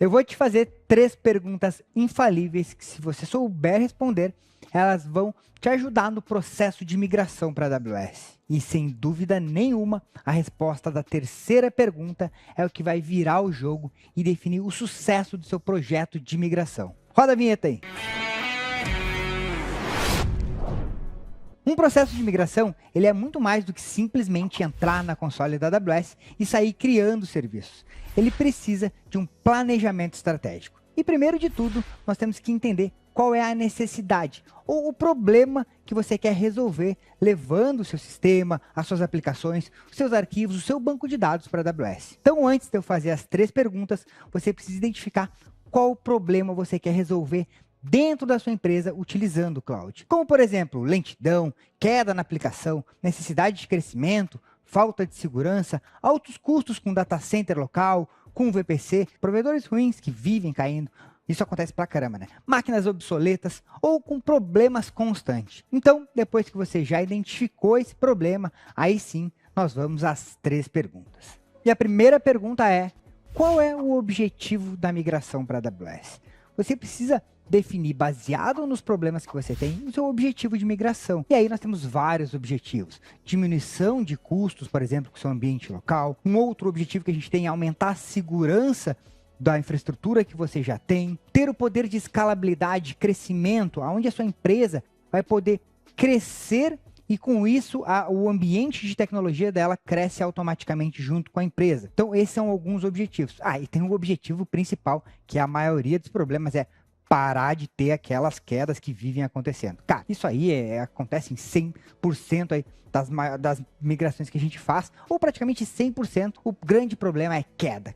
Eu vou te fazer 3 perguntas infalíveis que, se você souber responder, elas vão te ajudar no processo de migração para a AWS. E sem dúvida nenhuma, a resposta da terceira pergunta é o que vai virar o jogo e definir o sucesso do seu projeto de migração. Roda a vinheta aí! Um processo de migração, ele é muito mais do que simplesmente entrar na console da AWS e sair criando serviços. Ele precisa de um planejamento estratégico. E primeiro de tudo, nós temos que entender qual é a necessidade ou o problema que você quer resolver levando o seu sistema, as suas aplicações, os seus arquivos, o seu banco de dados para a AWS. Então, antes de eu fazer as 3 perguntas, você precisa identificar qual problema você quer resolver dentro da sua empresa utilizando o cloud. Como, por exemplo, lentidão, queda na aplicação, necessidade de crescimento, falta de segurança, altos custos com data center local, com VPC, provedores ruins que vivem caindo. Isso acontece pra caramba, né? Máquinas obsoletas ou com problemas constantes. Então, depois que você já identificou esse problema, aí sim nós vamos às 3 perguntas. E a primeira pergunta é: qual é o objetivo da migração para a AWS? Você precisa definir, baseado nos problemas que você tem, o seu objetivo de migração. E aí nós temos vários objetivos. Diminuição de custos, por exemplo, com o seu ambiente local. Um outro objetivo que a gente tem é aumentar a segurança da infraestrutura que você já tem. Ter o poder de escalabilidade, crescimento, onde a sua empresa vai poder crescer e com isso o ambiente de tecnologia dela cresce automaticamente junto com a empresa. Então esses são alguns objetivos. E tem um objetivo principal, que a maioria dos problemas é parar de ter aquelas quedas que vivem acontecendo. Cara, isso aí acontece em 100% aí das migrações que a gente faz, ou praticamente 100%. O grande problema é queda,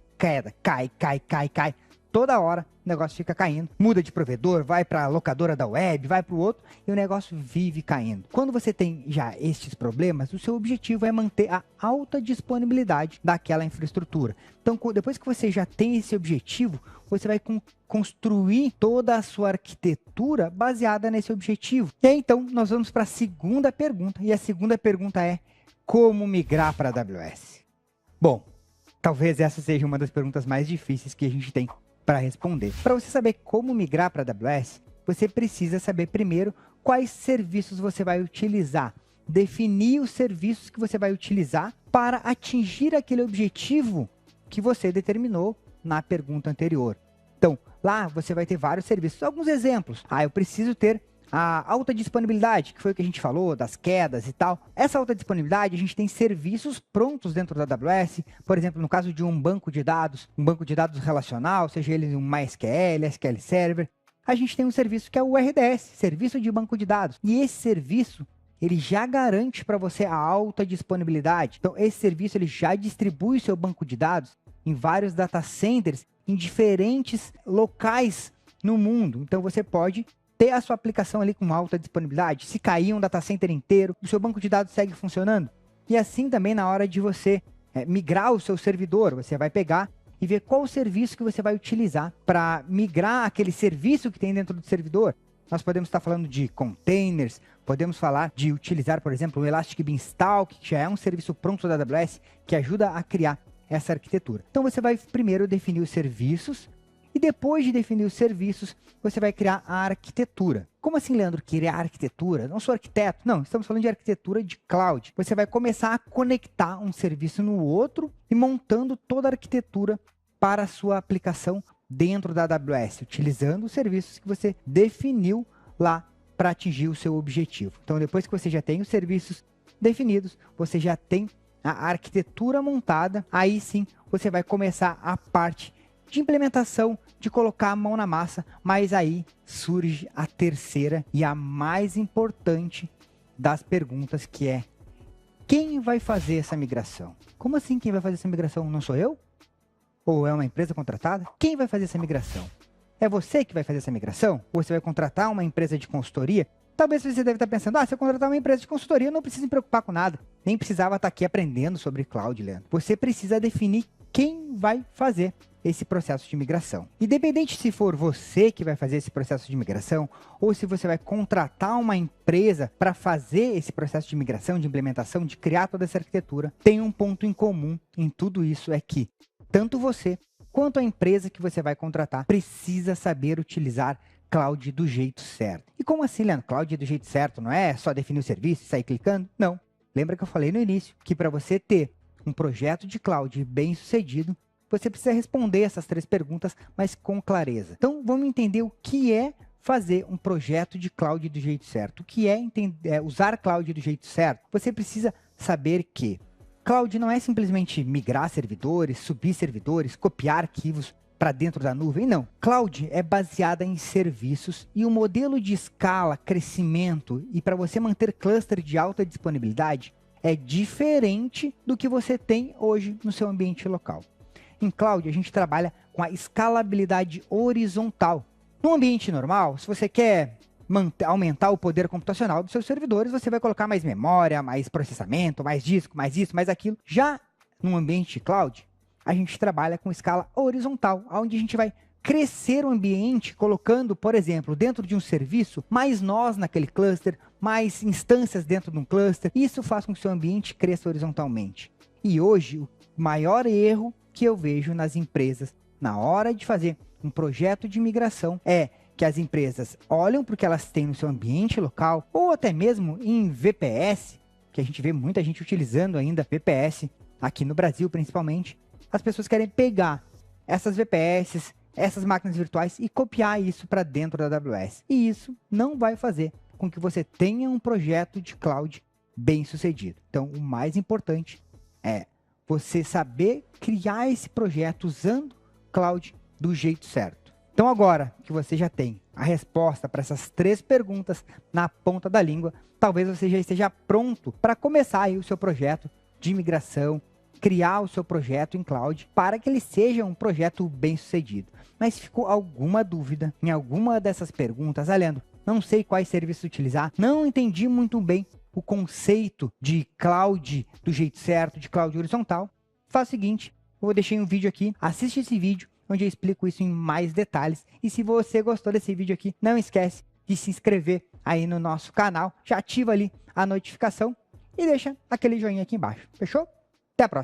cai. Toda hora o negócio fica caindo, muda de provedor, vai para a locadora da web, vai para o outro e o negócio vive caindo. Quando você tem já estes problemas, o seu objetivo é manter a alta disponibilidade daquela infraestrutura. Então, depois que você já tem esse objetivo, você vai construir toda a sua arquitetura baseada nesse objetivo. E aí, então, nós vamos para a segunda pergunta. E a segunda pergunta é: como migrar para a AWS? Bom, talvez essa seja uma das perguntas mais difíceis que a gente tem para responder. Para você saber como migrar para a AWS, você precisa saber primeiro quais serviços você vai utilizar. Definir os serviços que você vai utilizar para atingir aquele objetivo que você determinou na pergunta anterior. Então, lá você vai ter vários serviços. Alguns exemplos. Eu preciso ter a alta disponibilidade, que foi o que a gente falou, das quedas e tal. Essa alta disponibilidade, a gente tem serviços prontos dentro da AWS, por exemplo, no caso de um banco de dados relacional, seja ele um MySQL, SQL Server, a gente tem um serviço que é o RDS, Serviço de Banco de Dados. E esse serviço, ele já garante para você a alta disponibilidade. Então, esse serviço, ele já distribui o seu banco de dados em vários data centers, em diferentes locais no mundo. Então, você pode ter a sua aplicação ali com alta disponibilidade. Se cair um data center inteiro, o seu banco de dados segue funcionando. E assim também na hora de você migrar o seu servidor, você vai pegar e ver qual serviço que você vai utilizar para migrar aquele serviço que tem dentro do servidor. Nós podemos estar falando de containers, podemos falar de utilizar, por exemplo, o Elastic Beanstalk, que já é um serviço pronto da AWS, que ajuda a criar essa arquitetura. Então você vai primeiro definir os serviços, e depois de definir os serviços, você vai criar a arquitetura. Como assim, Leandro, criar arquitetura? Não sou arquiteto. Não, estamos falando de arquitetura de cloud. Você vai começar a conectar um serviço no outro e montando toda a arquitetura para a sua aplicação dentro da AWS, utilizando os serviços que você definiu lá para atingir o seu objetivo. Então, depois que você já tem os serviços definidos, você já tem a arquitetura montada, aí sim você vai começar a parte de implementação, de colocar a mão na massa, mas aí surge a terceira e a mais importante das perguntas, que é: quem vai fazer essa migração? Como assim quem vai fazer essa migração? Não sou eu? Ou é uma empresa contratada? Quem vai fazer essa migração? É você que vai fazer essa migração? Ou você vai contratar uma empresa de consultoria? Talvez você deve estar pensando: se eu contratar uma empresa de consultoria, eu não preciso me preocupar com nada. Nem precisava estar aqui aprendendo sobre cloud, Leandro. Você precisa definir quem vai fazer esse processo de migração. Independente se for você que vai fazer esse processo de migração, ou se você vai contratar uma empresa para fazer esse processo de migração, de implementação, de criar toda essa arquitetura, tem um ponto em comum em tudo isso, é que tanto você quanto a empresa que você vai contratar precisa saber utilizar cloud do jeito certo. E como assim, Leandro? Cloud do jeito certo não é só definir o serviço e sair clicando? Não. Lembra que eu falei no início que para você ter um projeto de cloud bem sucedido, você precisa responder essas 3 perguntas, mas com clareza. Então, vamos entender o que é fazer um projeto de cloud do jeito certo. O que é usar cloud do jeito certo? Você precisa saber que cloud não é simplesmente migrar servidores, subir servidores, copiar arquivos para dentro da nuvem, não. Cloud é baseada em serviços e o modelo de escala, crescimento e para você manter cluster de alta disponibilidade é diferente do que você tem hoje no seu ambiente local. Em cloud, a gente trabalha com a escalabilidade horizontal. No ambiente normal, se você quer aumentar o poder computacional dos seus servidores, você vai colocar mais memória, mais processamento, mais disco, mais isso, mais aquilo. Já no ambiente cloud, a gente trabalha com escala horizontal, onde a gente vai crescer o ambiente colocando, por exemplo, dentro de um serviço, mais nós naquele cluster, mais instâncias dentro de um cluster. Isso faz com que o seu ambiente cresça horizontalmente. E hoje, o maior erro que eu vejo nas empresas na hora de fazer um projeto de migração é que as empresas olham para o que elas têm no seu ambiente local, ou até mesmo em VPS, que a gente vê muita gente utilizando ainda VPS, aqui no Brasil principalmente. As pessoas querem pegar essas VPS, essas máquinas virtuais e copiar isso para dentro da AWS. E isso não vai fazer com que você tenha um projeto de cloud bem sucedido. Então, o mais importante é você saber criar esse projeto usando cloud do jeito certo. Então, agora que você já tem a resposta para essas 3 perguntas na ponta da língua, talvez você já esteja pronto para começar aí o seu projeto de migração, criar o seu projeto em cloud para que ele seja um projeto bem sucedido. Mas se ficou alguma dúvida em alguma dessas perguntas, Leandro, não sei quais serviços utilizar, não entendi muito bem o conceito de cloud do jeito certo, de cloud horizontal, faz o seguinte, eu vou deixar um vídeo aqui, assiste esse vídeo, onde eu explico isso em mais detalhes. E se você gostou desse vídeo aqui, não esquece de se inscrever aí no nosso canal, já ativa ali a notificação e deixa aquele joinha aqui embaixo, fechou? Até a próxima!